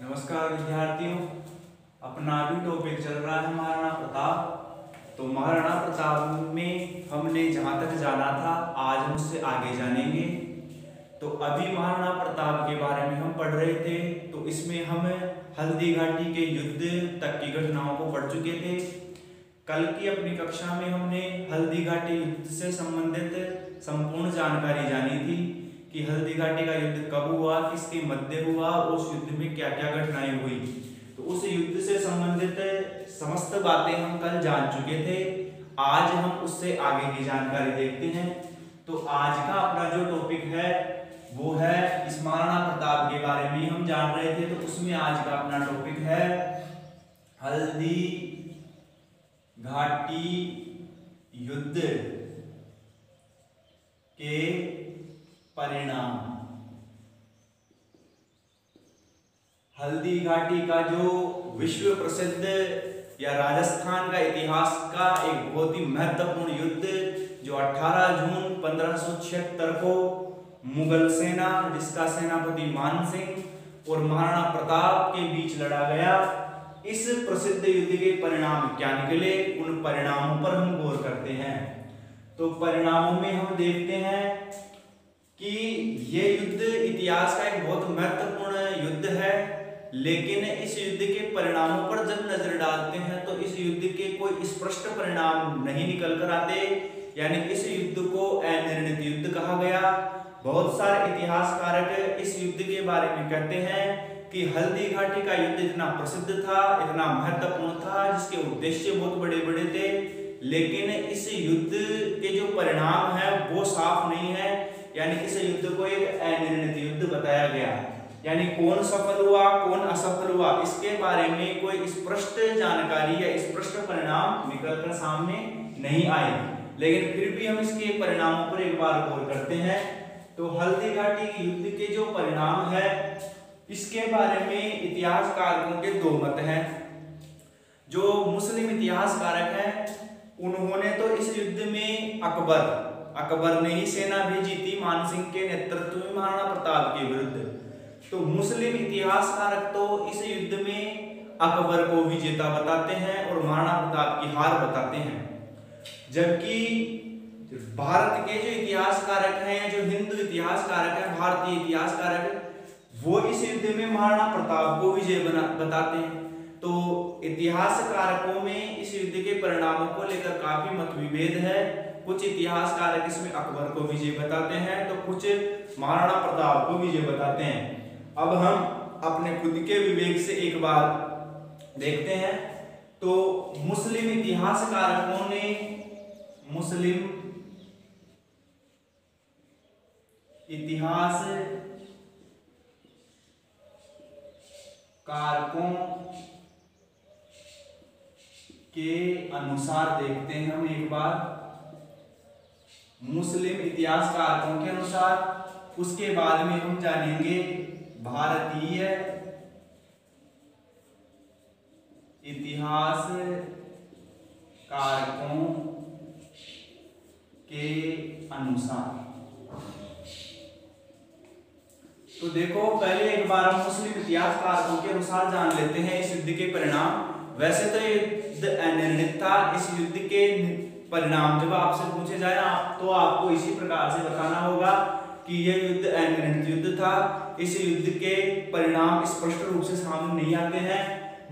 नमस्कार विद्यार्थियों, अपना भी टॉपिक चल रहा है महाराणा प्रताप। तो महाराणा प्रताप में हमने जहाँ तक जाना था आज हम उससे आगे जानेंगे। तो अभी महाराणा प्रताप के बारे में हम पढ़ रहे थे, तो इसमें हम हल्दी घाटी के युद्ध तक की घटनाओं को पढ़ चुके थे। कल की अपनी कक्षा में हमने हल्दी घाटी युद्ध से संबंधित संपूर्ण जानकारी जानी थी कि हल्दी घाटी का युद्ध कब हुआ, किसके मध्य हुआ, उस युद्ध में क्या क्या घटनाएं हुई। तो उस युद्ध से संबंधित समस्त बातें हम कल जान चुके थे। आज हम उससे आगे की जानकारी देखते हैं। तो आज का अपना जो टॉपिक है वो है इस महाराणा प्रताप के बारे में हम जान रहे थे। तो उसमें आज का अपना टॉपिक है हल्दी घाटी युद्ध के परिणाम। हल्दी घाटी का जो विश्व प्रसिद्ध या राजस्थान का इतिहास का एक बहुत ही महत्वपूर्ण युद्ध जो 18 जून 1576 को मुगल सेना, जिसका सेनापति मान सिंह और महाराणा प्रताप के बीच लड़ा गया, इस प्रसिद्ध युद्ध के परिणाम क्या निकले, उन परिणामों पर हम गौर करते हैं। तो परिणामों में हम देखते हैं कि ये युद्ध इतिहास का एक बहुत महत्वपूर्ण युद्ध है, लेकिन इस युद्ध के परिणामों पर जब नजर डालते हैं तो इस युद्ध के कोई स्पष्ट परिणाम नहीं निकल कर आते। यानी इस युद्ध को अनिर्णित युद्ध कहा गया। बहुत सारे इतिहासकारक इस युद्ध के बारे में कहते हैं कि हल्दी घाटी का युद्ध इतना प्रसिद्ध था, इतना महत्वपूर्ण था, जिसके उद्देश्य बहुत बड़े बड़े थे, लेकिन इस युद्ध के जो परिणाम है वो साफ नहीं है। यानी इस युद्ध को एक अनिर्णित युद्ध बताया गया। यानी कौन सफल हुआ, कौन असफल हुआ, इसके बारे में कोई स्पष्ट जानकारी या स्पष्ट परिणाम निकलकर सामने नहीं आए। लेकिन फिर भी हम इसके परिणामों पर एक बार गौर करते हैं। तो हल्दी घाटी युद्ध के जो परिणाम है इसके बारे में इतिहासकारों के दो मत हैं। जो मुस्लिम इतिहासकारक हैं उन्होंने तो इस युद्ध में अकबर ने ही सेना भेजी थी मान सिंह के नेतृत्व में महाराणा प्रताप के विरुद्ध। तो मुस्लिम इतिहासकारक तो इस युद्ध में अकबर को विजेता बताते हैं और महाराणा प्रताप की हार बताते हैं। जबकि भारत के जो इतिहासकारक हैं, जो हिंदू इतिहासकारक हैं, भारतीय इतिहासकारक, वो इस युद्ध में महाराणा प्रताप को विजय बताते हैं। तो इतिहासकारों में इस युद्ध के परिणामों को लेकर काफी मतविभेद है। कुछ इतिहासकारक इसमें अकबर को विजय बताते हैं तो कुछ महाराणा प्रताप को विजय बताते हैं। अब हम अपने खुद के विवेक से एक बार देखते हैं। तो मुस्लिम इतिहासकारों के अनुसार देखते हैं हम एक बार मुस्लिम इतिहासकारों के अनुसार, उसके बाद में हम जानेंगे भारतीय इतिहासकारों के अनुसार। तो देखो, पहले एक बार हम मुस्लिम इतिहासकारों के अनुसार जान लेते हैं इस युद्ध के परिणाम। वैसे तो ये युद्ध अनिर्णित था। इस युद्ध के परिणाम जब आपसे पूछे जाए तो आपको इसी प्रकार से बताना होगा कि यह युद्ध अनिर्णित युद्ध था। इस युद्ध के परिणाम स्पष्ट रूप से सामने नहीं आते हैं।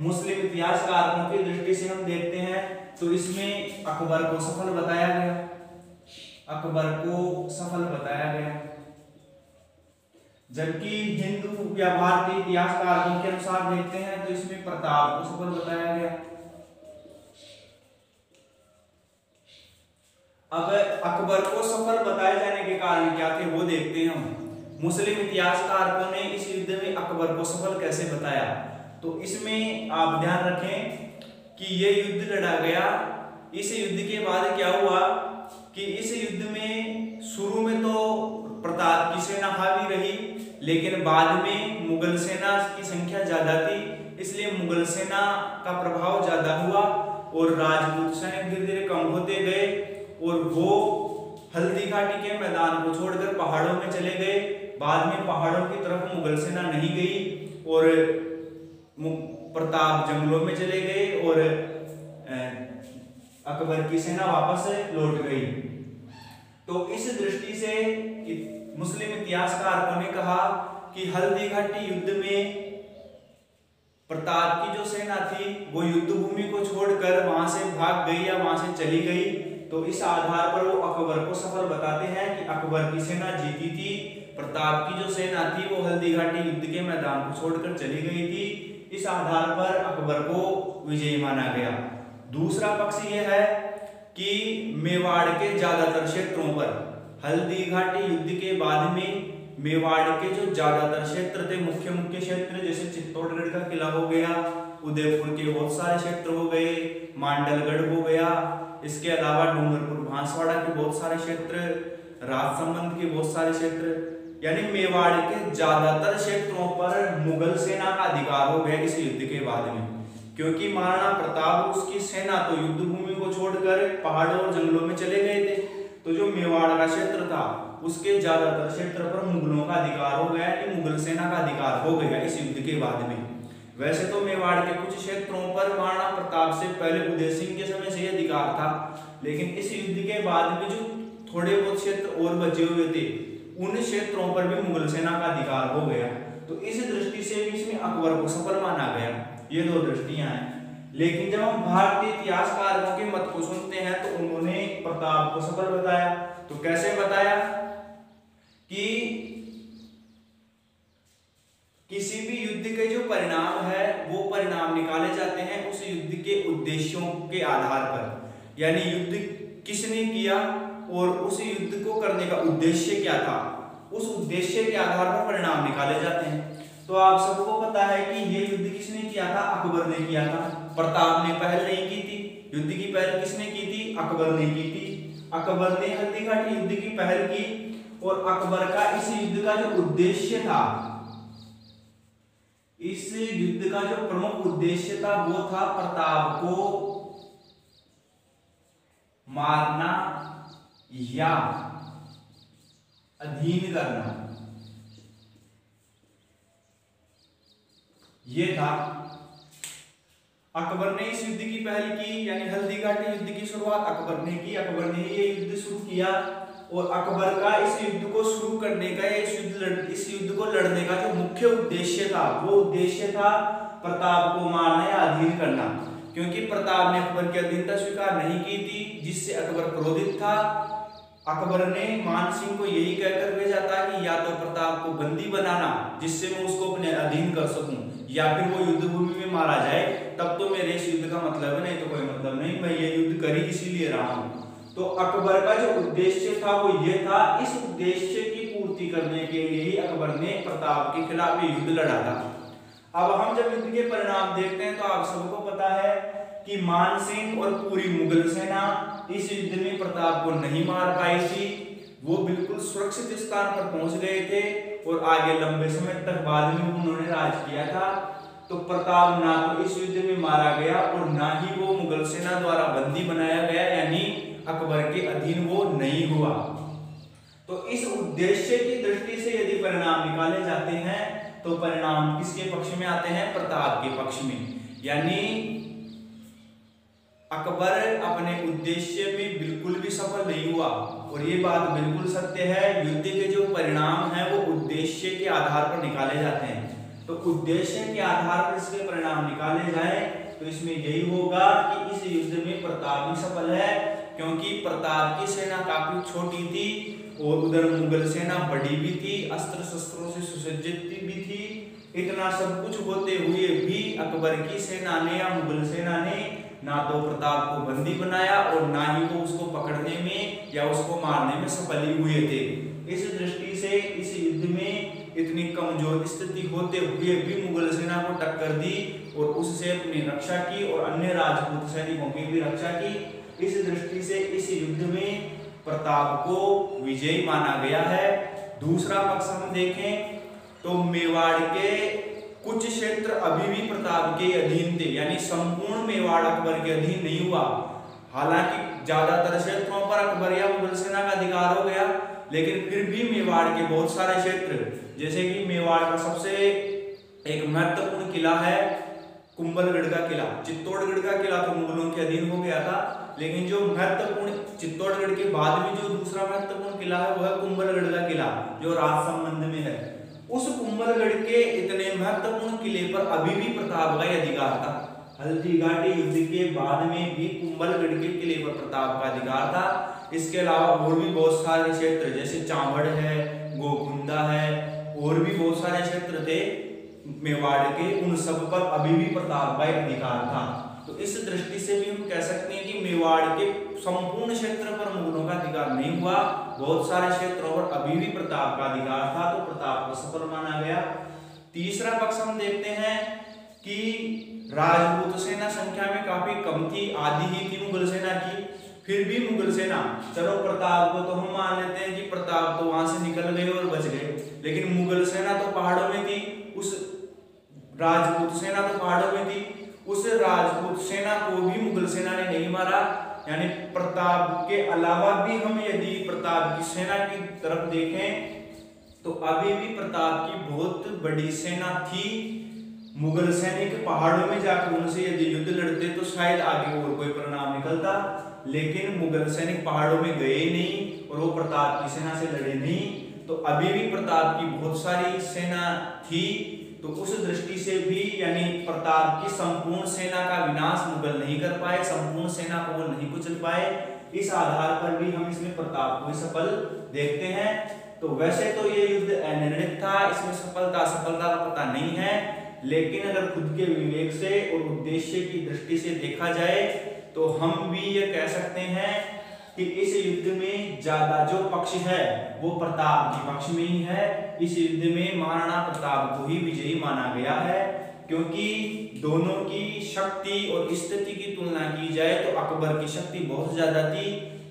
मुस्लिम इतिहासकारों की दृष्टि से हम देखते हैं तो इसमें अकबर को सफल बताया गया, जबकि हिंदू या भारतीय इतिहासकारों के अनुसार देखते हैं तो इसमें प्रताप को सफल बताया गया। अब अकबर को सफल बताए जाने के कारण क्या थे वो देखते हैं हम। मुस्लिम इतिहासकारों ने इस युद्ध में अकबर को सफल कैसे बताया। तो इसमें आप ध्यान रखें कि ये युद्ध लड़ा गया। इस युद्ध के बाद क्या हुआ कि इस युद्ध में शुरू में तो प्रताप की सेना हावी रही, लेकिन बाद में मुगल सेना की संख्या ज्यादा थी, इसलिए मुगल सेना का प्रभाव ज्यादा हुआ और राजपूत सैनिक धीरे धीरे कम होते गए और वो हल्दी घाटी के मैदान को छोड़कर पहाड़ों में चले गए। बाद में पहाड़ों की तरफ मुगल सेना नहीं गई और प्रताप जंगलों में चले गए और अकबर की सेना वापस लौट गई। तो इस दृष्टि से मुस्लिम इतिहासकारों ने कहा कि हल्दी घाटी युद्ध में प्रताप की जो सेना थी वो युद्ध भूमि को छोड़कर वहां से भाग गई या वहां से चली गई। तो इस आधार पर वो अकबर को सफल बताते हैं कि अकबर की सेना जीती थी, प्रताप की जो सेना थी वो हल्दी घाटी युद्ध के मैदान को छोड़कर चली गई थी। इस आधार पर अकबर को विजयी माना गया। दूसरा पक्ष यह है कि मेवाड़ के ज्यादातर क्षेत्रों पर हल्दी घाटी युद्ध के बाद में मेवाड़ के जो ज्यादातर क्षेत्र थे, मुख्य मुख्य क्षेत्र जैसे चित्तौड़गढ़ का किला हो गया, उदयपुर के बहुत सारे क्षेत्र हो गए, मांडलगढ़ हो गया, इसके अलावा डूंगरपुर बांसवाड़ा के बहुत सारे क्षेत्र, राजसमंद के बहुत सारे क्षेत्र, यानी मेवाड़ के ज्यादातर क्षेत्रों पर मुगल सेना का अधिकार हो गया इस युद्ध के बाद में। क्योंकि महाराणा प्रताप और उसकी सेना तो युद्ध भूमि को छोड़कर पहाड़ों और जंगलों में चले गए थे, तो जो मेवाड़ का क्षेत्र था उसके ज्यादातर क्षेत्र पर मुगलों का अधिकार हो गया, कि मुगल सेना का अधिकार हो गया इस युद्ध के बाद में। वैसे तो मेवाड़ के कुछ क्षेत्रों पर महाराणा प्रताप से पहले उदय सिंह के समय से अधिकार था, लेकिन इस युद्ध के बाद में जो थोड़े बहुत क्षेत्र और बचे हुए थे उन क्षेत्रों पर भी मुगल सेना का अधिकार हो गया। तो इस दृष्टि से भी इसमें अकबर को सफल माना गया। ये दो दृष्टियां हैं। लेकिन जब हम भारतीय इतिहासकारों के मत को सुनते हैं तो उन्होंने प्रताप को सफल बताया। तो कैसे बताया कि किसी भी युद्ध के जो परिणाम है वो परिणाम निकाले जाते हैं उस युद्ध के उद्देश्यों के आधार पर, यानी युद्ध किसने किया और उस युद्ध को करने का उद्देश्य क्या था, उस उद्देश्य के आधार पर परिणाम निकाले जाते हैं। तो आप सबको पता है कि ये युद्ध किसने किया था, अकबर ने किया था। प्रताप ने पहल नहीं की थी। युद्ध की पहल किसने की थी, अकबर ने की थी। अकबर ने हल्दी घाटी युद्ध की पहल की और अकबर का इस युद्ध का जो उद्देश्य था, इस युद्ध का जो प्रमुख उद्देश्य था वो था प्रताप को मारना या अधीन करना। ये था। अकबर ने इस युद्ध की पहल की, यानी हल्दी घाटी युद्ध की शुरुआत अकबर ने की। अकबर ने ये युद्ध शुरू किया और अकबर का इस युद्ध को शुरू करने का, इस युद्ध को लड़ने का जो मुख्य उद्देश्य था वो उद्देश्य था प्रताप को मारना या अधीन करना। क्योंकि प्रताप ने अकबर की अधीनता स्वीकार नहीं की थी, जिससे अकबर क्रोधित था। अकबर ने मान सिंह को यही कहकर भेजा था कि या तो प्रताप को बंदी बनाना जिससे मैं उसको अपने अधीन कर सकूं, या फिर वो युद्ध भूमि में मारा जाए, तब तो मेरे इस युद्ध का मतलब है, नहीं तो कोई मतलब नहीं, मैं ये युद्ध कर ही इसीलिए रहा हूं। तो अकबर का जो उद्देश्य था वो ये था। इस उद्देश्य की पूर्ति करने के लिए ही अकबर ने प्रताप के खिलाफ युद्ध लड़ा था। अब हम जब युद्ध के परिणाम देखते हैं तो आप सबको पता है कि मान सिंह और पूरी मुगल सेना इस युद्ध में प्रताप को नहीं मार पाई थी। वो बिल्कुल सुरक्षित स्थान पर पहुंच गए थे और आगे लंबे समय तक बाद में उन्होंने राज किया था। तो प्रताप ना तो इस युद्ध में मारा गया और ना ही वो मुगल सेना द्वारा बंदी बनाया गया, यानी अकबर के अधीन वो नहीं हुआ। तो इस उद्देश्य की दृष्टि से यदि परिणाम निकाले जाते हैं तो परिणाम किसके पक्ष में आते हैं, प्रताप के पक्ष में। यानी अकबर अपने उद्देश्य में बिल्कुल भी सफल नहीं हुआ और ये बात बिल्कुल सत्य है। युद्ध के जो परिणाम हैं वो उद्देश्य के आधार पर निकाले जाते हैं। तो उद्देश्य के आधार पर इसके परिणाम निकाले जाएं तो इसमें यही होगा कि इस युद्ध में प्रताप ही सफल है, क्योंकि प्रताप की सेना काफी छोटी थी और उधर मुगल सेना बड़ी भी थी, अस्त्र शस्त्रों से सुसज्जित भी थी। इतना सब कुछ होते हुए भी अकबर की सेना ने या मुगल सेना ने ना तो प्रताप को बंदी बनाया और ना ही वो उसको पकड़ने में या उसको मारने में सफल हुए थे। इस दृष्टि से इस युद्ध में इतनी कमजोर स्थिति होते हुए भी मुगल सेना को टक्कर दी और उससे अपनी रक्षा की और अन्य राजपूत सैनिकों की भी रक्षा की। इस दृष्टि से इस युद्ध में प्रताप को विजयी माना गया है। दूसरा पक्ष हम देखें तो मेवाड़ के कुछ क्षेत्र अभी भी प्रताप के अधीन थे, यानी संपूर्ण मेवाड़ अकबर के अधीन नहीं हुआ। हालांकि ज्यादातर क्षेत्रों पर अकबर या मुगल सेना का अधिकार हो गया, लेकिन फिर भी मेवाड़ के बहुत सारे क्षेत्र, जैसे कि मेवाड़ का सबसे एक महत्वपूर्ण किला है कुंभलगढ़ का किला। चित्तौड़गढ़ का किला तो मुगलों के अधीन हो गया था, लेकिन जो महत्वपूर्ण चित्तौड़गढ़ के बाद में जो दूसरा महत्वपूर्ण किला है वो है कुंभलगढ़ का किला, जो राज संबंध में है। उस कुंभलगढ़ के इतने महत्वपूर्ण किले पर अभी भी प्रताप का अधिकार था। हल्दी घाटी युद्ध के बाद में भी कुंभलगढ़ के किले पर प्रताप का अधिकार था। इसके अलावा और भी बहुत सारे क्षेत्र जैसे चावड़ है, गोकुंदा है, और भी बहुत सारे क्षेत्र थे मेवाड़ के, उन सब पर अभी भी प्रताप का अधिकार था। तो इस दृष्टि से भी हम कह सकते हैं कि मेवाड़ के संपूर्ण क्षेत्र पर मुगलों का अधिकार नहीं हुआ, बहुत सारे क्षेत्रों पर अभी भी प्रताप का अधिकार था, तो प्रताप को सफल माना गया। तीसरा पक्ष हम देखते हैं कि राजपूत सेना संख्या में काफी कम थी, आधी ही थी मुगल सेना की। फिर भी मुगल सेना, चलो प्रताप को तो हम मान लेते हैं कि प्रताप तो वहां से निकल गए और बच गए, लेकिन मुगल सेना तो पहाड़ों में थी, उस राजपूत सेना तो पहाड़ों में थी, उस राजपूत सेना को भी मुगल सेना ने नहीं मारा। यानी प्रताप के अलावा भी हम यदि प्रताप की सेना की तरफ देखें तो अभी भी प्रताप की बहुत बड़ी सेना थी। मुगल सैनिक पहाड़ों में जाकर उनसे यदि युद्ध लड़ते तो शायद आगे और कोई परिणाम निकलता, लेकिन मुगल सैनिक पहाड़ों में गए नहीं और वो प्रताप की सेना से लड़े नहीं, तो अभी भी प्रताप की बहुत सारी सेना थी। तो उस दृष्टि से भी यानी प्रताप की संपूर्ण सेना का विनाश मुगल नहीं कर पाए, संपूर्ण सेना को वो नहीं कुचल पाए। इस आधार पर भी हम इसमें प्रताप को सफल देखते हैं। तो वैसे तो ये युद्ध अनिर्णित था, इसमें सफलता का पता नहीं है, लेकिन अगर खुद के विवेक से और उद्देश्य की दृष्टि से देखा जाए तो हम भी ये कह सकते हैं कि इस युद्ध में ज्यादा जो पक्ष है वो प्रताप के पक्ष में ही है। इस युद्ध में महाराणा प्रताप को ही विजयी माना गया है, क्योंकि दोनों की शक्ति और स्थिति की तुलना की जाए तो अकबर की शक्ति बहुत ज्यादा थी।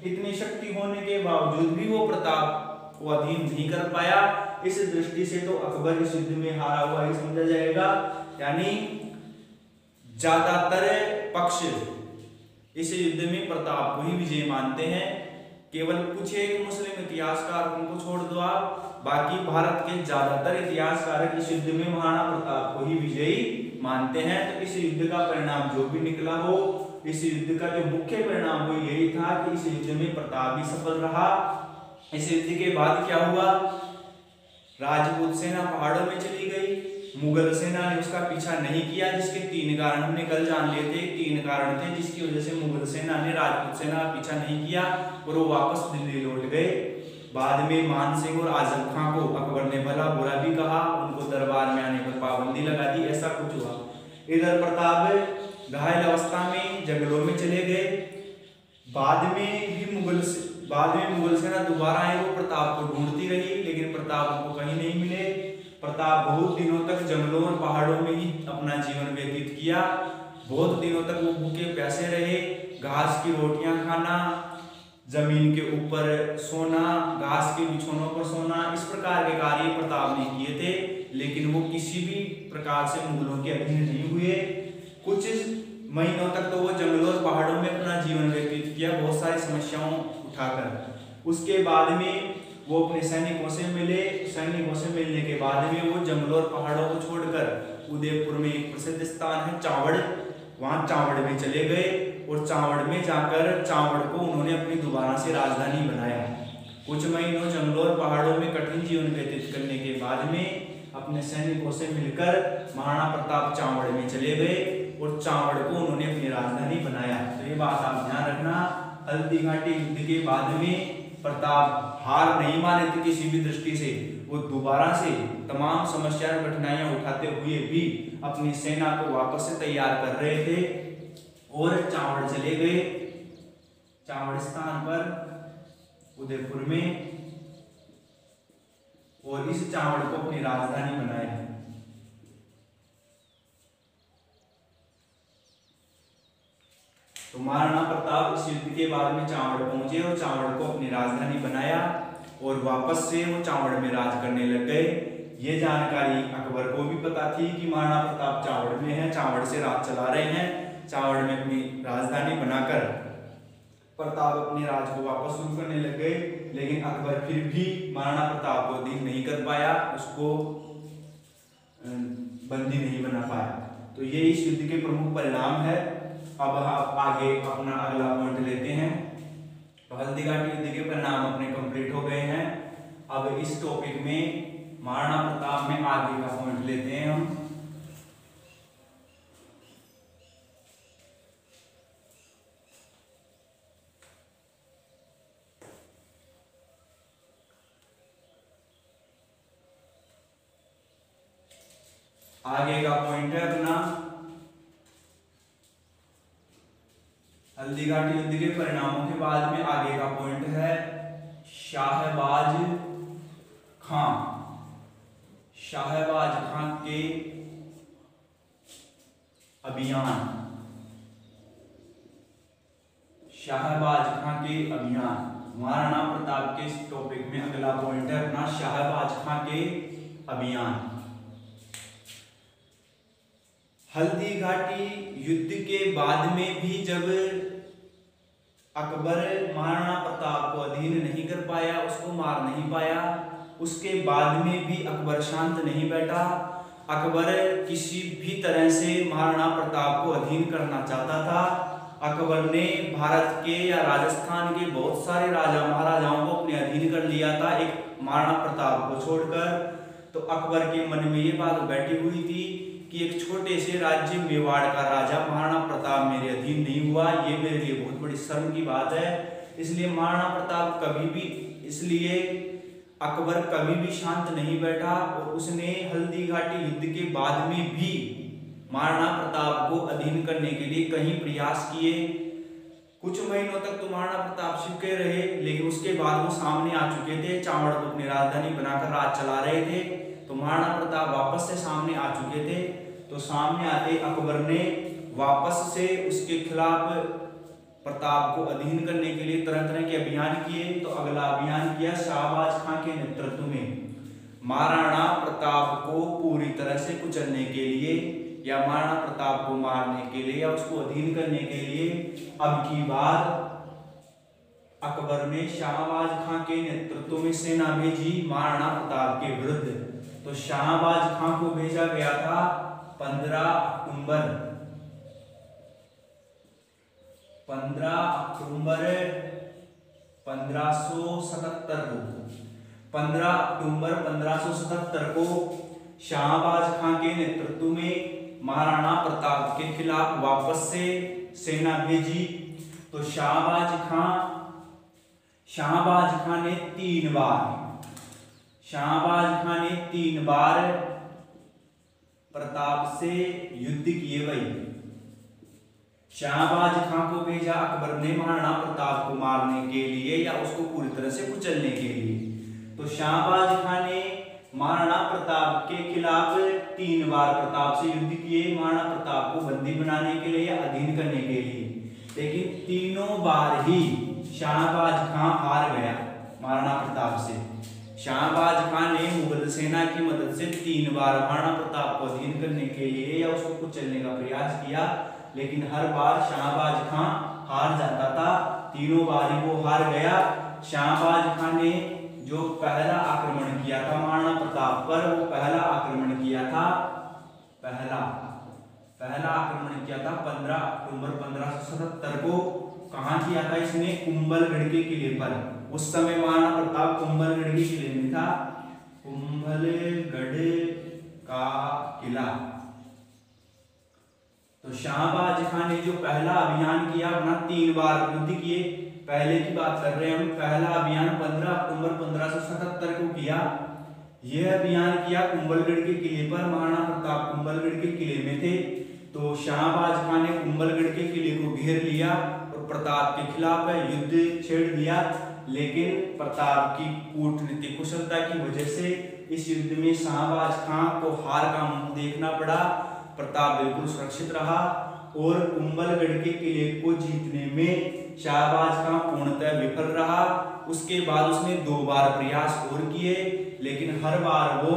इतनी शक्ति होने के बावजूद भी वो प्रताप को अधीन नहीं कर पाया। इस दृष्टि से तो अकबर इस युद्ध में हारा हुआ ही समझा जाएगा। यानी ज्यादातर पक्ष इस युद्ध में प्रताप को ही विजय मानते हैं। केवल कुछ एक मुस्लिम इतिहासकार उनको छोड़ दो आप, बाकी भारत के ज्यादातर इतिहासकार इस युद्ध में महाराणा प्रताप को ही विजयी मानते हैं। तो इस युद्ध का परिणाम जो भी निकला हो, इस युद्ध का जो मुख्य परिणाम वो यही था कि इस युद्ध में प्रताप ही सफल रहा। इस युद्ध के बाद क्या हुआ, राजपूत सेना पहाड़ों में चली गई, मुगल सेना ने उसका पीछा नहीं किया, जिसके 3 कारण हमने कल जान लिए थे। 3 कारण थे जिसकी वजह से मुगल सेना ने राजपूत सेना का पीछा नहीं किया और वो वापस दिल्ली लौट गए। बाद में मान सिंह और आजम खां को अकबर ने भला बुरा भी कहा, उनको दरबार में आने पर पाबंदी लगा दी, ऐसा कुछ हुआ। इधर प्रताप घायल अवस्था में जंगलों में चले गए। बाद में मुगल सेना दोबारा आई, वो प्रताप को ढूंढती रही, लेकिन प्रताप को कहीं नहीं मिले। प्रताप बहुत दिनों तक जंगलों और पहाड़ों में ही अपना जीवन व्यतीत किया। बहुत दिनों तक वो भूखे प्यासे रहे, घास की रोटियां खाना, जमीन के ऊपर सोना, घास के बिछौनों पर सोना, इस प्रकार के कार्य प्रताप ने किए थे, लेकिन वो किसी भी प्रकार से मुगलों के अधीन नहीं हुए। कुछ महीनों तक तो वो जंगलों और पहाड़ों में अपना जीवन व्यतीत किया, बहुत सारी समस्याओं उठाकर। उसके बाद में वो अपने सैनिकों से मिले। सैनिकों से मिलने के बाद में वो जंगलों और पहाड़ों को छोड़कर उदयपुर में एक प्रसिद्ध स्थान है चावड़, वहां चावड़ में चले गए और चावड़ में जाकर चावड़ को उन्होंने अपनी दोबारा से राजधानी बनाया। कुछ महीनों जंगलों और पहाड़ों में कठिन जीवन व्यतीत करने के बाद में अपने सैनिकों से मिलकर महाराणा प्रताप चावड़ में चले गए और चावड़ को उन्होंने अपनी राजधानी बनाया। तो ये बात आप ध्यान रखना, हल्दी घाटी युद्ध के बाद में प्रताप हार नहीं माने थे किसी भी दृष्टि से, वो दोबारा से तमाम समस्याएं और कठिनाइयां उठाते हुए भी अपनी सेना को वापस से तैयार कर रहे थे और चावड़ चले गए। चावड़ स्थान पर उदयपुर में, और इस चावड़ को अपनी राजधानी बनाया। तो महाराणा प्रताप इस युद्ध के बाद में चावड़ पहुंचे और चावड़ को अपनी राजधानी बनाया और वापस से वो चावड़ में राज करने लग गए। ये जानकारी अकबर को भी पता थी कि महाराणा प्रताप चावड़ में है, चावड़ से राज चला रहे हैं। चावड़ में अपनी राजधानी बनाकर प्रताप अपने राज को वापस शुरू करने लग गए, लेकिन अकबर फिर भी महाराणा प्रताप को अधीन नहीं कर पाया, उसको बंदी नहीं बना पाया। तो ये इस युद्ध के प्रमुख परिणाम है। अब आप आगे अपना अगला पॉइंट लेते हैं। तो हल्दी घाटी युद्ध के परिणाम अपने कंप्लीट हो गए हैं। अब इस टॉपिक में महाराणा प्रताप में आगे का पॉइंट लेते हैं हम। आगे का पॉइंट है अपना हल्दी घाटी युद्ध के परिणामों के बाद में आगे का पॉइंट है शाहबाज खां। शाहबाज खां के अभियान। शाहबाज खां के अभियान महाराणा प्रताप के इस टॉपिक में अगला पॉइंट है अपना शाहबाज खां के अभियान। हल्दी घाटी युद्ध के बाद में भी जब अकबर महाराणा प्रताप को अधीन नहीं कर पाया, उसको मार नहीं पाया, उसके बाद में भी अकबर शांत नहीं बैठा। अकबर किसी भी तरह से महाराणा प्रताप को अधीन करना चाहता था। अकबर ने भारत के या राजस्थान के बहुत सारे राजा महाराजाओं को अपने अधीन कर लिया था, एक महाराणा प्रताप को छोड़कर। तो अकबर के मन में ये बात बैठी हुई थी कि एक छोटे से राज्य मेवाड़ का राजा महाराणा प्रताप मेरे अधीन नहीं हुआ, ये मेरे लिए बहुत बड़ी शर्म की बात है। इसलिए महाराणा प्रताप अकबर कभी भी शांत नहीं बैठा और उसने हल्दी घाटी युद्ध के बाद में भी महाराणा प्रताप को अधीन करने के लिए कई प्रयास किए। कुछ महीनों तक तो महाराणा प्रताप छिपके रहे, लेकिन उसके बाद वो सामने आ चुके थे। चावड़ को अपनी राजधानी बनाकर राज चला रहे थे, तो महाराणा प्रताप वापस से सामने आ चुके थे। तो सामने आते अकबर ने वापस से उसके खिलाफ प्रताप को अधीन करने के लिए तरह तरह के अभियान किए। तो अगला अभियान किया शाहबाज खां के नेतृत्व में महाराणा प्रताप को पूरी तरह से कुचलने के लिए या महाराणा प्रताप को मारने के लिए या उसको अधीन करने के लिए अब की बार अकबर ने शाहबाज खां के नेतृत्व में सेना भेजी महाराणा प्रताप के विरुद्ध। तो शाहबाज खां को भेजा गया था 15 अक्टूबर 1577 को शाहबाज खां के नेतृत्व में महाराणा प्रताप के खिलाफ वापस से सेना भेजी। तो शाहबाज खां ने 3 बार प्रताप से युद्ध किए। भाई शाहबाज खां को भेजा अकबर ने महाराणा प्रताप को मारने के लिए या उसको पूरी तरह से कुचलने के लिए। तो शाहबाज खां ने महाराणा प्रताप के खिलाफ 3 बार प्रताप से युद्ध किए, महाराणा प्रताप को बंदी बनाने के लिए या अधीन करने के लिए। लेकिन तीनों बार ही शाहबाज खां हार गया महाराणा प्रताप से। शाहबाज खां ने मुगल सेना की मदद से 3 बार महाराणा प्रताप को अधीन करने के लिए या उसको कुचलने का प्रयास किया, लेकिन हर बार शाहबाज खां हार जाता था। तीनों बार ही वो हार गया। शाहबाज खां ने जो पहला आक्रमण किया था महाराणा प्रताप पर, वो पहला आक्रमण किया था 15 अक्टूबर 1577 को। कहाँ किया था इसने? कुंभलगढ़ के किले पर। उस समय महाराणा प्रताप कुंभलगढ़ के किले में था। कुंभलगढ़ का किला। तो शाहबाज खां ने जो पहला अभियान किया अपना 3 बार युद्ध किए। पहले की बात कर रहे हैं हम, पहला अभियान 15 अक्टूबर 1577 को किया। यह अभियान किया कुंभलगढ़ के किले पर। महाराणा प्रताप कुंभलगढ़ के किले में थे। तो शाहबाज खां ने कुंभलगढ़ के किले को घेर लिया और प्रताप के खिलाफ युद्ध छेड़ दिया। लेकिन प्रताप की कूटनीतिक कुशलता की वजह से इस युद्ध में शाहबाज खां को हार का मुंह देखना पड़ा। प्रताप बिल्कुल सुरक्षित रहा और कुंभलगढ़ के किले को जीतने में शाहबाज खां पूर्णतः विफल रहा। उसके बाद उसने 2 बार प्रयास और किए, लेकिन हर बार वो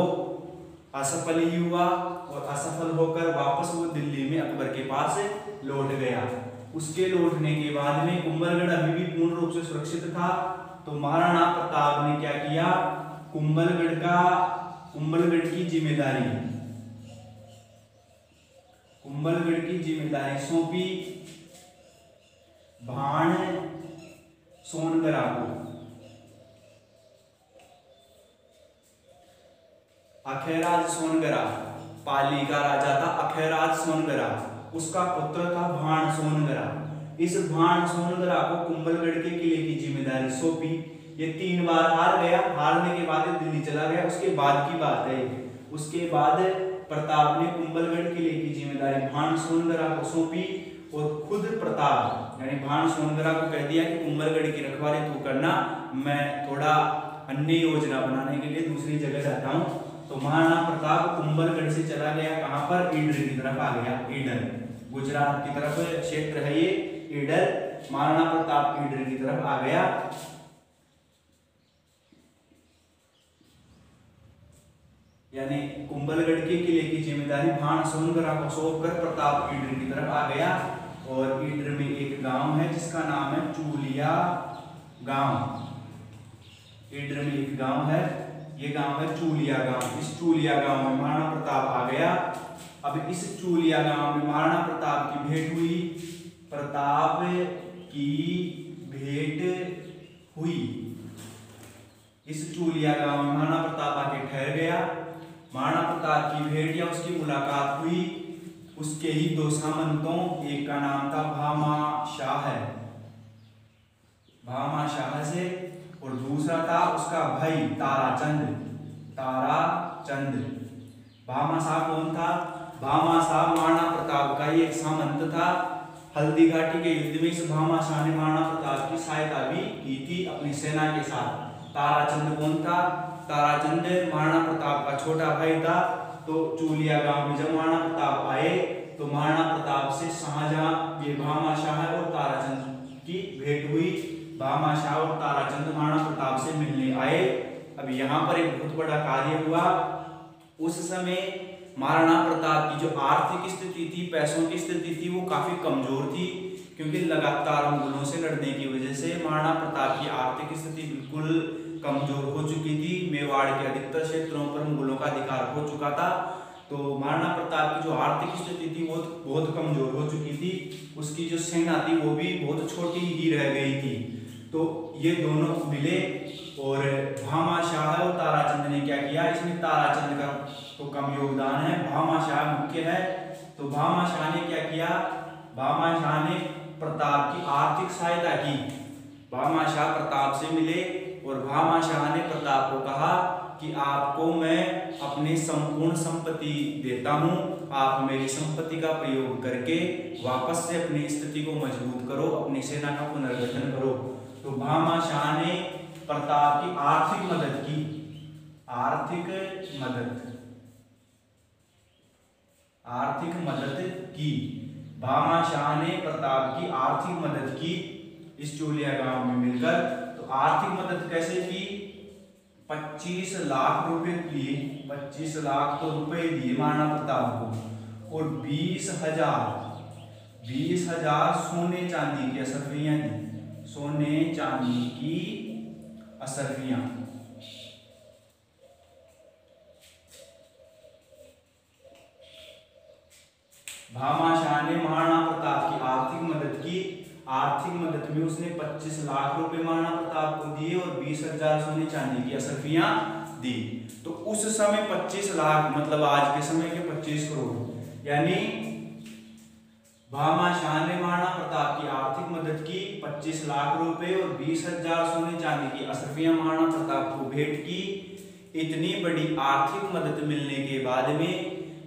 असफल ही हुआ और असफल होकर वापस वो दिल्ली में अकबर के पास लौट गया। उसके लौटने के बाद में कुंभलगढ़ अभी भी पूर्ण रूप से सुरक्षित था। तो महाराणा प्रताप ने क्या किया? कुंभलगढ़ की जिम्मेदारी कुंभलगढ़ की जिम्मेदारी सौंपी भाण सोनगरा को। अखेराज सोनगरा पाली का राजा था, अखेराज सोनगरा, उसका पुत्र था भाण सोनगरा। इस भाण सोनगरा को कुंभलगढ़ के किले की जिम्मेदारी सौंपी। ये 3 बार हार गया, हारने के बाद दिल्ली चला गया। उसके बाद की बात है, उसके बाद प्रताप ने कुंभलगढ़ किले की जिम्मेदारी भाण सोनगरा को सौंपी और खुद प्रताप यानी भाण सोनगरा को कह दिया कि कुंभलगढ़ की रखवाली तू करना, मैं थोड़ा अन्य योजना बनाने के लिए दूसरी जगह जाता हूँ। तो महाराणा प्रताप कुंभलगढ़ से चला गया, कहां पर, ईडर की तरफ आ गया। ईडर गुजरात की तरफ क्षेत्र है ये ईडर। महाराणा प्रताप ईडर की तरफ आ गया। यानी कुंभलगढ़ के किले की जिम्मेदारी भाण सोनगरा को सौंपकर प्रताप ईडर की तरफ आ गया। और ईडर में एक गांव है जिसका नाम है चूलिया गांव। ईडर में एक गांव है, ये गांव है चूलिया गांव। इस चूलिया गांव में महाराणा प्रताप आ गया। अब इस चूलिया गांव में महाराणा प्रताप की भेंट हुई, प्रताप की भेंट हुई। इस चूलिया गांव में महाराणा प्रताप आके ठहर गया। महाराणा प्रताप की भेंट या उसकी मुलाकात हुई उसके ही 2 सामंतों, एक का नाम था भामा शाह, भामा शाह से, और दूसरा था उसका भाई ताराचंद, ताराचंद। भामा शाह कौन था? भामा शाह महाराणा प्रताप का ही एक सामंत था। हल्दी घाटी के युद्ध में इस भामा शाह ने महाराणा प्रताप की सहायता भी की थी अपनी सेना के साथ। ताराचंद कौन था? ताराचंद महाराणा प्रताप का छोटा भाई था। तो चूलिया गांव में जब महाराणा प्रताप आए तो महाराणा प्रताप से शाहजहां ये भामा शाह और ताराचंद की भेंट हुई। भामा शाह और ताराचंद महाराणा प्रताप से मिलने आए। अब यहाँ पर एक बहुत बड़ा कार्य हुआ। उस समय महाराणा प्रताप की जो आर्थिक स्थिति थी, पैसों की स्थिति थी, वो काफी कमजोर थी, क्योंकि लगातार मुगलों से लड़ने की वजह से महाराणा प्रताप की आर्थिक स्थिति बिल्कुल कमजोर हो चुकी थी। मेवाड़ के अधिकतर क्षेत्रों पर मुगलों का अधिकार हो चुका था। तो महाराणा प्रताप की जो आर्थिक स्थिति थी वो बहुत कमजोर हो चुकी थी। उसकी जो सेना थी वो भी बहुत छोटी ही रह गई थी। तो ये दोनों मिले और भामा शाह और ताराचंद ने क्या किया, इसमें ताराचंद का तो कम योगदान है, भामा शाह मुख्य है। तो भामा शाह ने क्या किया, भामा शाह ने प्रताप की आर्थिक सहायता की। भामा शाह प्रताप से मिले और भामा शाह ने प्रताप को कहा कि आपको मैं अपनी संपूर्ण संपत्ति देता हूं, आप मेरी संपत्ति का प्रयोग करके वापस से अपनी स्थिति को मजबूत करो, अपनी सेना का पुनर्गठन करो। तो भामा शाह ने प्रताप की आर्थिक मदद की, आर्थिक मदद की। भामा शाह ने प्रताप की आर्थिक मदद की इस चूलिया गांव में मिलकर। तो आर्थिक मदद कैसे की? 25 लाख रुपए दिए, 25 लाख तो रुपए दिए महाराणा प्रताप को, और 20,000 सोने चांदी की असरफियां दी, सोने चांदी की असरफियां। भामा शाह ने महाराणा प्रताप की आर्थिक मदद की। आर्थिक मदद में उसने 25 लाख रुपए महाराणा प्रताप को दिए और 20,000 सोने चांदी की असरफियां दी। तो उस समय 25 लाख मतलब आज के समय के 25 करोड़, यानी भामा शाह ने महाराणा प्रताप की आर्थिक मदद की, 25 लाख रुपए और 20,000 सोने चांदी की असरफियां महाराणा प्रताप को भेंट की। इतनी बड़ी आर्थिक मदद मिलने के बाद में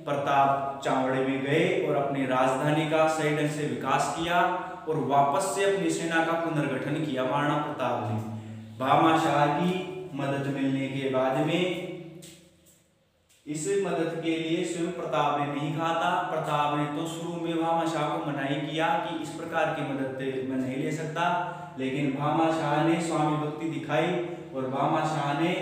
प्रताप चावड़े में गए और अपनी राजधानी का सही ढंग से विकास किया और वापस से अपनी सेना का पुनर्गठन किया महाराणा प्रताप ने। भामा शाह की मदद मिलने के बाद में इस मदद के लिए स्वयं प्रताप ने नहीं कहा था। प्रताप ने तो शुरू में भामा शाह को मनाही किया कि इस प्रकार की मदद मैं नहीं ले सकता, लेकिन भामा शाह ने स्वामी भक्ति दिखाई और भामा शाह ने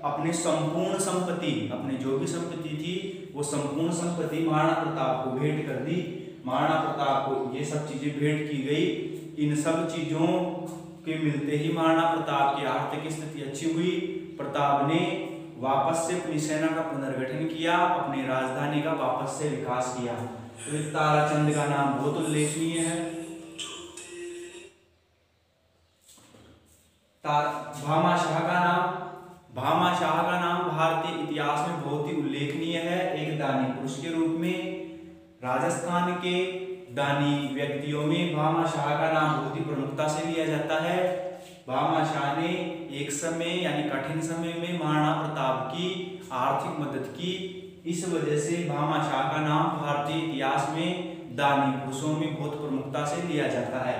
अपनी संपूर्ण संपत्ति, अपनी जो भी संपत्ति थी वो संपूर्ण संपत्ति महाराणा प्रताप को भेंट कर दी। महाराणा प्रताप को ये सब चीजें भेंट की गई। इन सब चीजों के मिलते ही महाराणा प्रताप की आर्थिक स्थिति अच्छी हुई। प्रताप ने वापस से अपनी सेना का पुनर्गठन किया, अपनी राजधानी का वापस से विकास किया। तो ताराचंद का नाम बहुत उल्लेखनीय है। भामा शाह का नाम भारतीय इतिहास में बहुत ही उल्लेखनीय है, एक दानी पुरुष के रूप में। राजस्थान के दानी व्यक्तियों में भामा शाह का नाम बहुत ही प्रमुखता से लिया जाता है। भामा शाह ने एक समय यानी कठिन समय में महाराणा प्रताप की आर्थिक मदद की। इस वजह से भामा शाह का नाम भारतीय इतिहास में दानी पुरुषों में बहुत प्रमुखता से लिया जाता है।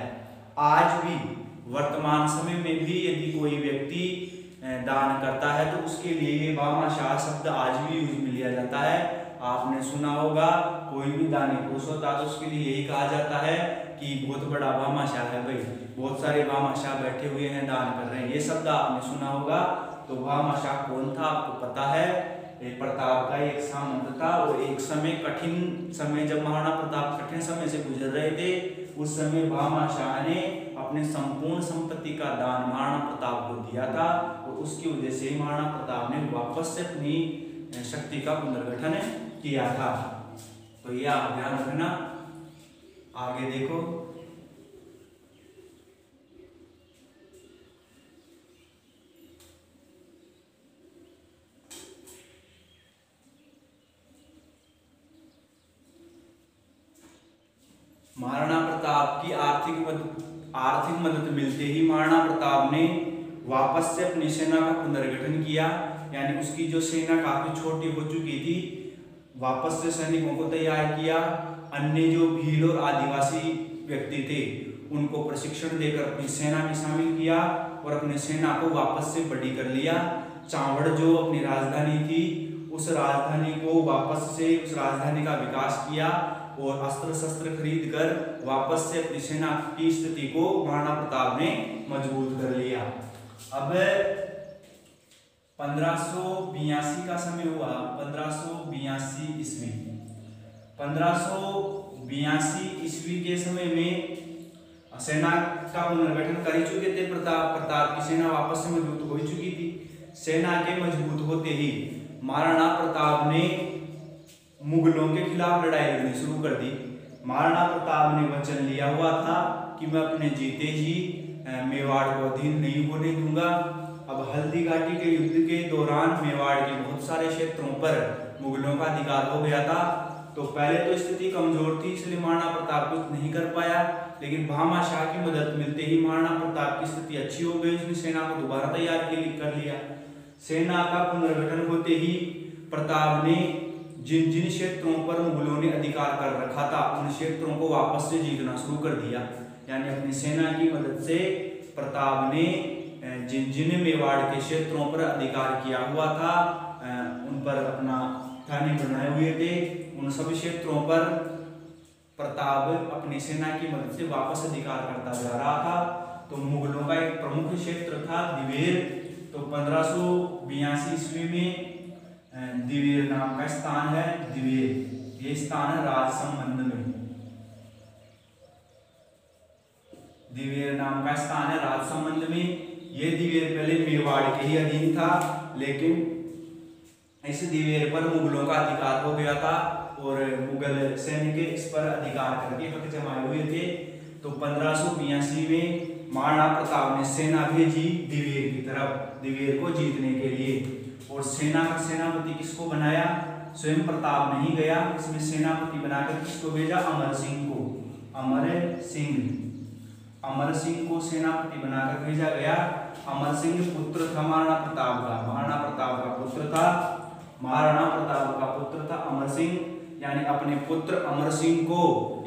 आज भी वर्तमान समय में भी यदि कोई व्यक्ति दान करता है तो उसके लिए भामा शाह शब्द आज भी यूज में लिया जाता है। आपने सुना होगा कोई भी दानी पुरुष होता है तो उसके लिए यही कहा जाता है कि बहुत बड़ा भामा शाह है भाई, बहुत सारे भामा शाह बैठे हुए हैं दान कर रहे हैं, ये शब्द आपने सुना होगा। तो भामा शाह कौन था आपको पता है? प्रताप का एक सामंत था और एक समय कठिन समय जब महाराणा प्रताप कठिन समय से गुजर रहे थे उस समय भामा शाह ने अपने संपूर्ण संपत्ति का दान महाराणा प्रताप को दिया था और उसकी वजह से महाराणा प्रताप ने वापस से अपनी शक्ति का पुनर्गठन किया था। तो ये आप ध्यान रखना। आगे देखो, महाराणा प्रताप की आर्थिक मदद मिलते ही महाराणा प्रताप ने वापस से अपनी सेना का पुनर्गठन किया, यानी उसकी जो सेना काफी छोटी हो चुकी थी वापस से सैनिकों को तैयार किया। अन्य जो भील और आदिवासी व्यक्ति थे उनको प्रशिक्षण देकर अपनी सेना में शामिल किया और अपनी सेना को वापस से बड़ी कर लिया। चावड़ जो अपनी राजधानी थी उस राजधानी को वापस से उस राजधानी का विकास किया और अस्त्र शस्त्र खरीद कर वापस से अपनी सेना की स्थिति को महाराणा प्रताप ने मजबूत कर लिया। अब 1582 का समय हुआ, 1582 ईस्वी। 1582 ईस्वी के समय में सेना का पुनर्गठन कर चुके थे प्रताप की सेना वापस से मजबूत हो चुकी थी। सेना के मजबूत होते ही महाराणा प्रताप ने मुगलों के खिलाफ लड़ाई लड़नी शुरू कर दी। महाराणा प्रताप ने वचन लिया हुआ था कि मैं अपने जीते ही मेवाड़ को अधीन नहीं होने दूंगा। अब हल्दी घाटी के युद्ध के दौरान मेवाड़ के बहुत सारे क्षेत्रों पर मुगलों का अधिकार हो गया था। तो पहले तो स्थिति कमजोर थी इसलिए महाराणा प्रताप कुछ नहीं कर पाया, लेकिन भामा शाह की मदद मिलते ही महाराणा प्रताप की स्थिति अच्छी हो गई। उसने सेना को दोबारा तैयार कर लिया। सेना का पुनर्गठन होते ही प्रताप ने जिन जिन क्षेत्रों पर मुगलों ने अधिकार कर रखा था उन क्षेत्रों को वापस से जीतना शुरू कर दिया। यानी अपनी सेना की मदद से प्रताप ने जिन जिन मेवाड़ के क्षेत्रों पर अधिकार किया हुआ था उन पर अपना थाने बनाए हुए थे, उन सभी क्षेत्रों पर प्रताप अपनी सेना की मदद से वापस अधिकार करता जा रहा था। तो मुगलों का एक प्रमुख क्षेत्र था दिवेर। तो 1582 ईस्वी में दिवेर नाम का स्थान है। दिवेर ये स्थान है राजसमंद में। दिवेर नाम का स्थान है राजसमंद में। ये दिवेर पहले मेवाड़ के ही अधीन था, लेकिन इस दिवेर पर मुगलों का अधिकार हो गया था और मुगल सैनिक इस पर अधिकार करके हक जमाए हुए थे। तो 1582 में महाराणा प्रताप ने सेना भेजी दिवेर की तरफ, दिवेर को जीतने के लिए। और सेना का सेनापति किसको बनाया? स्वयं प्रताप नहीं गया, इसमें सेनापति बनाकर किसको भेजा? अमर सिंह को। अमर सिंह को सेनापति बनाकर भेजा गया। अमर सिंह पुत्र था महाराणा प्रताप का, महाराणा प्रताप का पुत्र था, महाराणा प्रताप का पुत्र था अमर सिंह। यानी अपने पुत्र अमर सिंह को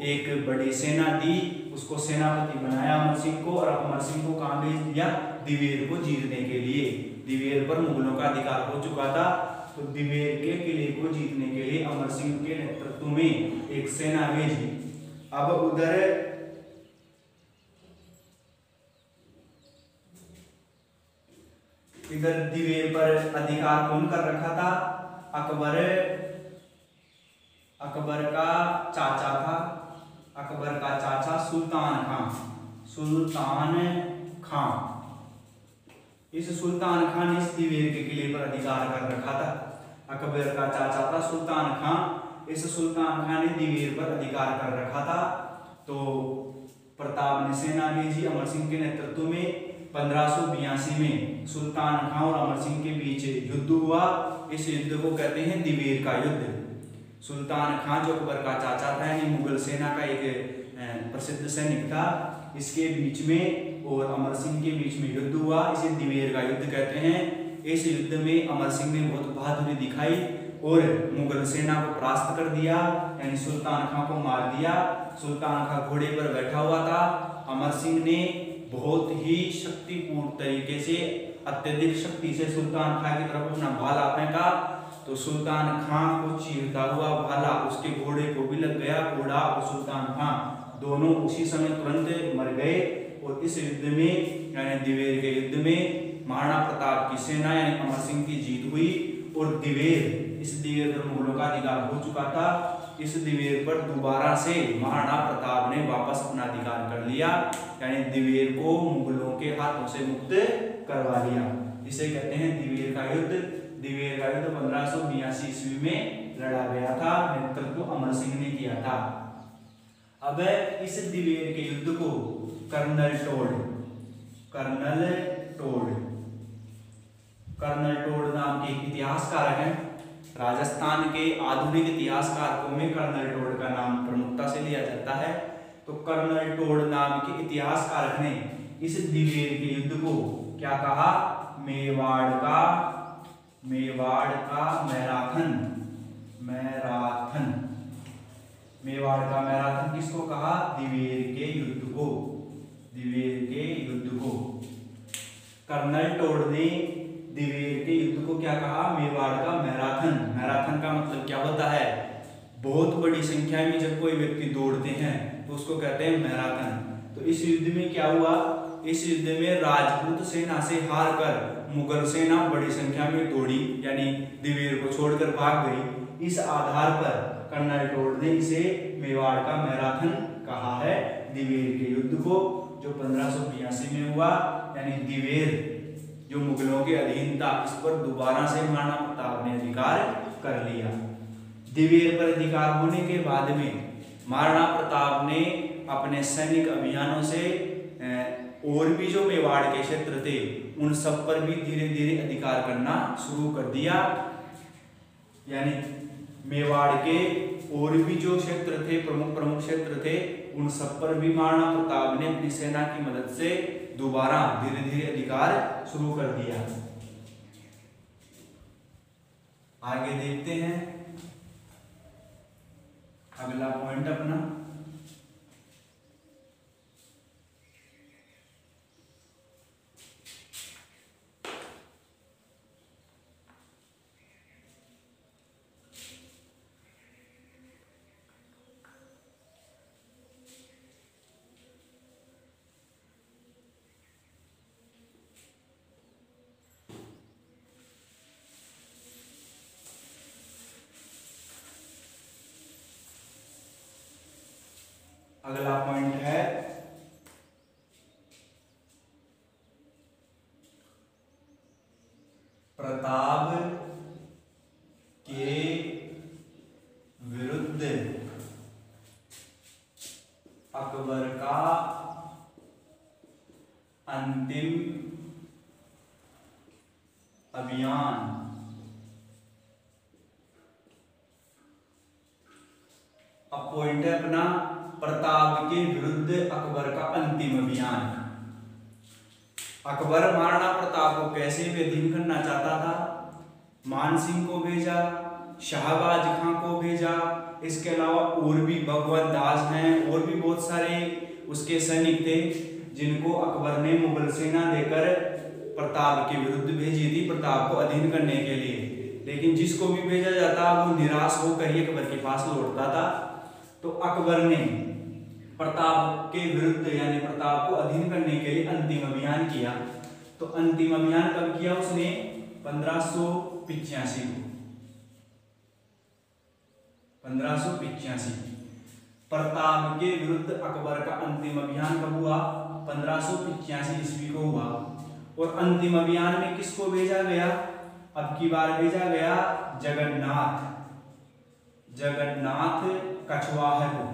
एक बड़ी सेना दी, उसको सेनापति बनाया अमर सिंह को, और अमर सिंह को कहां भेज दिया? दिवेर को जीतने के लिए। दिवेर पर मुगलों का अधिकार हो चुका था, तो दिवेर के किले को जीतने के लिए अमर सिंह के नेतृत्व में एक सेना भेजी। अब उधर इधर दिवेर पर अधिकार कौन कर रखा था? अकबर का चाचा था। अकबर का चाचा सुल्तान खान। इस सुल्तान खान ने इस दिवेर के किले पर अधिकार कर रखा था। अकबर का चाचा था सुल्तान खान। इस सुल्तान खान ने दिवेर पर अधिकार कर रखा था। तो प्रताप ने सेना भेजी अमर सिंह के नेतृत्व में। 1582 में सुल्तान खान और अमर सिंह के बीच युद्ध हुआ। इस युद्ध को कहते हैं दिवेर का युद्ध। सुल्तान खान जो अकबर का चाचा था, यानी मुगल सेना का एक प्रसिद्ध सैनिक था, इसके बीच में और अमर सिंह के बीच में युद्ध हुआ। इसे दिवेर का युद्ध कहते हैं। इस युद्ध में अमर सिंह ने बहुत बहादुरी दिखाई और मुगल सेना को परास्त कर दिया, यानी सुल्तान खान को मार दिया। सुल्तान खान घोड़े पर बैठा हुआ था। अमर सिंह ने बहुत ही शक्तिपूर्ण तरीके से, अत्यधिक शक्ति से सुल्तान खान की तरफ अपना भाला फेंका। तो सुल्तान खान को चीरता हुआ भाला उसके घोड़े को भी लग गया। घोड़ा और सुल्तान खान दोनों उसी समय तुरंत मर गए। और इस युद्ध में, यानी दिवेर के युद्ध में, महाराणा प्रताप की सेना यानी अमर सिंह की जीत हुई। और इस दिवेर पर मुगलों का अधिकार हो चुका था। इस दिवेर पर दोबारा से महाराणा प्रताप ने वापस अपना अधिकार कर लिया, यानी दिवेर को मुगलों के हाथों से मुक्त करवा लिया। इसे कहते हैं दिवेर का युद्ध। दिवेर का युद्ध 1582 ईस्वी में लड़ा गया था। नेतृत्व अमर सिंह ने किया था। अब इस दिवेर के युद्ध को कर्नल टोड नाम के इतिहासकार हैं। राजस्थान के आधुनिक इतिहासकारों में कर्नल टोड का नाम प्रमुखता से लिया जाता है। तो कर्नल टोड नाम के इतिहासकार ने इस दिवेर के युद्ध को क्या कहा? मेवाड़ का मैराथन किसको कहा? दिवेर के युद्ध को। कर्नल टोड ने दिवेर के युद्ध को क्या कहा? मेवाड़ का मैराथन का मतलब क्या होता है? बहुत बड़ी संख्या में जब कोई व्यक्ति दौड़ते हैं तो उसको कहते हैं मैराथन। तो इस युद्ध में क्या हुआ? इस युद्ध में राजपूत सेना से हार कर मुगल सेना बड़ी संख्या में दौड़ी, यानी दिवेर को छोड़कर भाग गई। इस आधार पर कर्नल टोड ने इसे मेवाड़ का मैराथन कहा है, दिवेर के युद्ध को, जो 1582 में हुआ। यानी दिवेर जो मुगलों के अधीन था, इस पर दोबारा से महाराणा प्रताप ने अधिकार कर लिया। दिवेर पर अधिकार होने के बाद में महाराणा प्रताप ने अपने सैनिक अभियानों से और भी जो मेवाड़ के क्षेत्र थे उन सब पर भी धीरे धीरे अधिकार करना शुरू कर दिया। यानी मेवाड़ के और भी जो क्षेत्र थे, प्रमुख क्षेत्र थे, उन सब पर भी महाराणा प्रताप ने अपनी सेना की मदद से दोबारा धीरे धीरे अधिकार शुरू कर दिया। आगे देखते हैं अगला पॉइंट अपना। अगला पॉइंट है प्रताप के विरुद्ध अकबर का अंतिम अभियान। अब पॉइंट है अपना प्रताप के विरुद्ध अकबर का अंतिम अभियान। अकबर महाराणा प्रताप को कैसे बेदीन करना चाहता था? मान सिंह को भेजा, शाहबाज खां को भेजा, इसके अलावा और भी भगवत दास हैं, और भी बहुत सारे उसके सैनिक थे जिनको अकबर ने मुगल सेना देकर प्रताप के विरुद्ध भेजी थी, प्रताप को अधीन करने के लिए। लेकिन जिसको भी भेजा जाता वो निराश होकर ही अकबर के पास लौटता था। तो अकबर ने प्रताप के विरुद्ध यानी प्रताप को अधीन करने के लिए अंतिम अभियान किया। तो अंतिम अभियान कब किया उसने? 1585 को। 1585 प्रताप के विरुद्ध अकबर का अंतिम अभियान कब हुआ? 1585 ईस्वी को हुआ। और अंतिम अभियान में किसको भेजा गया? अब की बार भेजा गया जगन्नाथ। जगन्नाथ कछवाह को,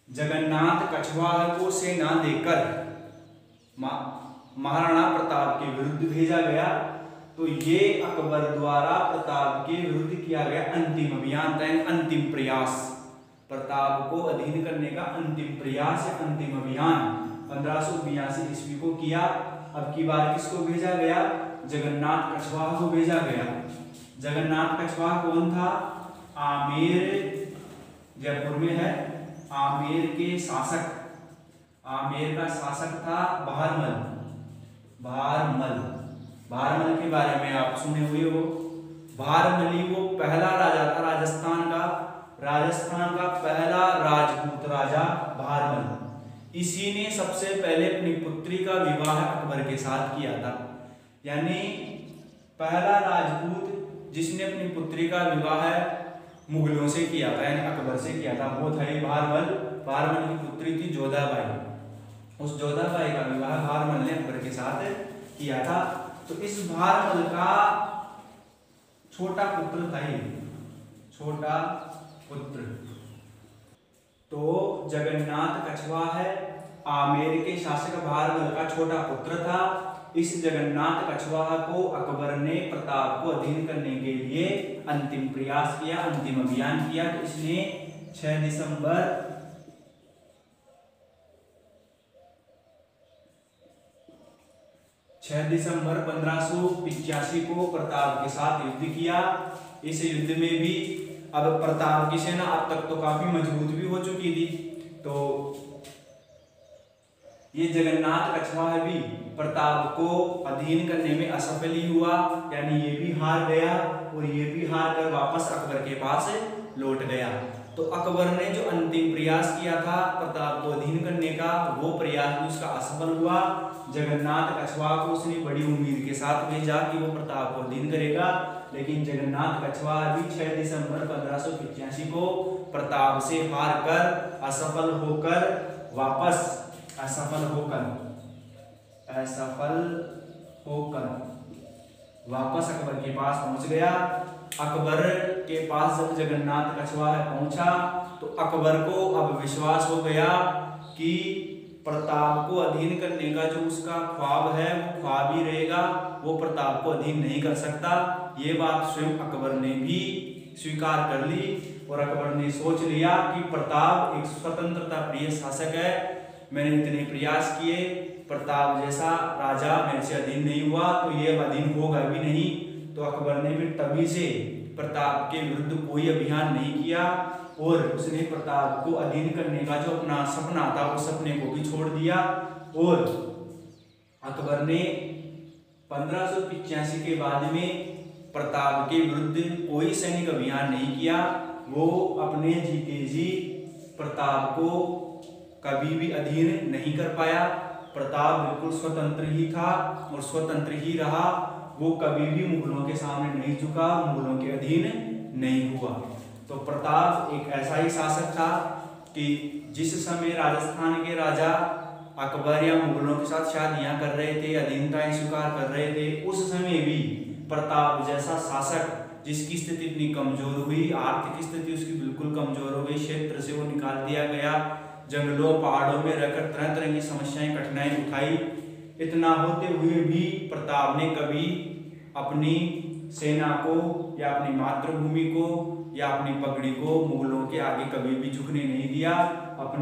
जगन्नाथ कछवाह को सेना देकर महाराणा प्रताप के विरुद्ध भेजा गया। तो ये अकबर द्वारा प्रताप के विरुद्ध किया गया अंतिम अभियान था, अंतिम प्रयास, प्रताप को अधीन करने का अंतिम प्रयास या अंतिम अभियान 1582 ईस्वी को किया। अब की बार किसको भेजा गया? जगन्नाथ कछवाह को भेजा गया। जगन्नाथ कछवाह कौन था? आमेर, जयपुर में है, आमेर के शासक, आमेर का शासक था भारमल। भारमल के बारे में आप सुने हुए हो। भारमली वो पहला राजा था राजस्थान का पहला राजपूत राजा भारमल। इसी ने सबसे पहले अपनी पुत्री का विवाह अकबर के साथ किया था। यानी पहला राजपूत जिसने अपनी पुत्री का विवाह मुगलों से किया था, यानी अकबर से किया था, वो था भारमल। भारमल की पुत्री थी जोधाबाई। उस जोधाबाई का विवाह भारमल ने अकबर के साथ किया था। तो इस भारमल का छोटा पुत्र था, छोटा पुत्र। तो जगन्नाथ कछवाह है आमेर के शासक भारमल का छोटा पुत्र था। इस जगन्नाथ कछवाह को अकबर ने प्रताप को अधीन करने के लिए अंतिम प्रयास किया, अंतिम अभियान किया। तो इसने 6 दिसंबर 1585 को प्रताप के साथ युद्ध किया। इस युद्ध में भी अब प्रताप की सेना अब तक तो काफी मजबूत भी हो चुकी थी। तो ये जगन्नाथ कछवाह भी प्रताप को अधीन करने में असफल ही हुआ, यानी ये भी हार गया और ये भी हार कर वापस अकबर के पास लौट गया। तो अकबर ने जो अंतिम प्रयास किया था प्रताप को अधीन करने का, वो प्रयास भी उसका असफल हुआ। जगन्नाथ कछवाह को उसने बड़ी उम्मीद के साथ भेजा कि वो प्रताप को अधीन करेगा, लेकिन जगन्नाथ कछवाह भी 6 दिसंबर 1585 को प्रताप से हार कर असफल होकर वापस अकबर के पास पहुंच गया। अकबर के पास जब जगन्नाथ कछवाह पहुंचा तो अकबर को अब विश्वास हो गया कि प्रताप को अधीन करने का जो उसका ख्वाब है वो ख्वाब ही रहेगा, वो प्रताप को अधीन नहीं कर सकता। ये बात स्वयं अकबर ने भी स्वीकार कर ली और अकबर ने सोच लिया कि प्रताप एक स्वतंत्रता प्रिय शासक है। मैंने इतने प्रयास किए, प्रताप जैसा राजा मेरे से अधीन नहीं हुआ, तो ये अधीन होगा भी नहीं। तो अकबर ने फिर तभी से प्रताप के विरुद्ध कोई अभियान नहीं किया और उसने प्रताप को अधीन करने का जो अपना सपना था उस सपने को भी छोड़ दिया। और अकबर ने 1585 के बाद में प्रताप के विरुद्ध कोई सैनिक अभियान नहीं किया। वो अपने जीते जी प्रताप को कभी भी अधीन नहीं कर पाया। प्रताप बिल्कुल स्वतंत्र ही था और स्वतंत्र ही रहा। वो कभी भी मुगलों के सामने नहीं झुका, मुगलों के अधीन नहीं हुआ। तो प्रताप एक ऐसा ही शासक था कि जिस समय राजस्थान के राजा अकबर या मुगलों के साथ शादियां कर रहे थे, अधीनताएं स्वीकार कर रहे थे, उस समय भी प्रताप जैसा शासक जिसकी स्थिति इतनी कमजोर हुई, आर्थिक स्थिति उसकी बिल्कुल कमजोर हो गई, क्षेत्र से वो निकाल दिया गया, जंगलों पहाड़ों में रहकर तरह तरह की समस्याएं कठिनाई उठाई। इतना होते हुए भी प्रताप ने कभी अपनी सेना को या अपनी मातृभूमि को या अपनी पगड़ी को मुगलों के आगे कभी भी झुकने नहीं दिया। अपने